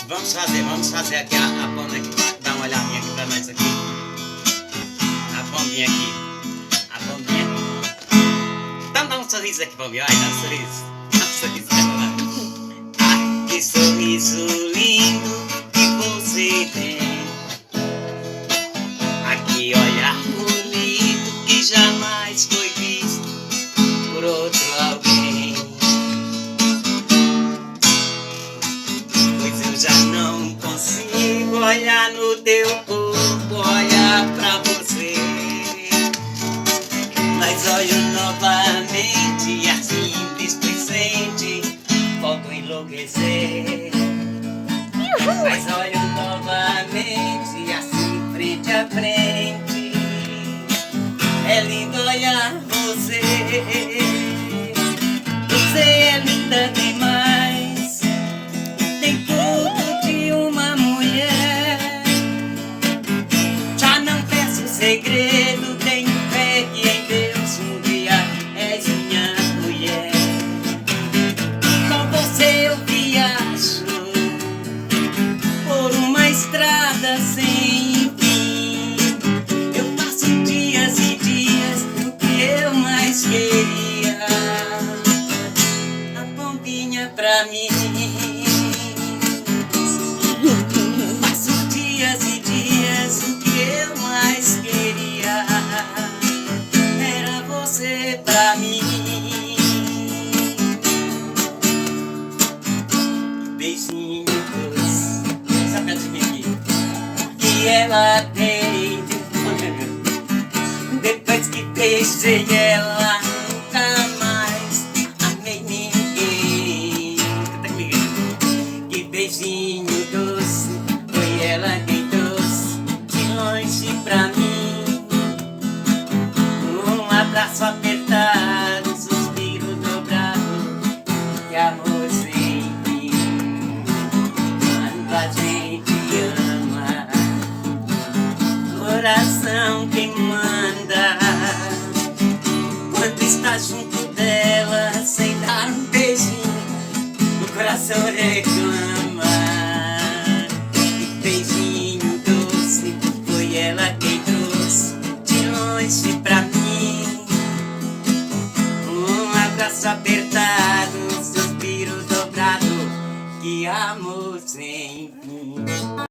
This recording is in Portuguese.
Vamos fazer aqui a banda aqui, dá uma olhadinha aqui pra nós aqui. A bombinha aqui. A bombinha. Dá um sorriso aqui pra mim, vai, dá um sorriso. Dá um sorriso pra lá. Ah, que sorriso lindo que você tem. Aqui olhar bonito que jamais foi visto por outro alguém. Pois eu já não consigo olhar no teu corpo, olhar pra você. Mas olho novamente e assim displicente volto a enlouquecer. Mas olho novamente e assim frente a frente é lindo olhar você. Você é linda demais, tem tudo de uma mulher. Já não peço segredo, tenho fé que em Deus um dia és minha mulher. Com você eu viajo por uma estrada sem fim. Eu passo dias e dias do que eu mais queria. A bombinha pra mim. Passo dias e dias, o que eu mais queria era você pra mim. Beijinho doce, essa pedrinha aqui que ela tem. Depois que beijei ela, nunca mais amei ninguém. Canta comigo. Que beijinho doce, foi ela quem trouxe de longe pra mim. Um abraço apertado, um suspiro dobrado e amor sem fim. Quando a gente ama, coração quem manda. Quando está junto dela, sem dar um beijinho, o coração reclama. Que beijinho doce, foi ela quem trouxe de longe pra mim. Um abraço apertado.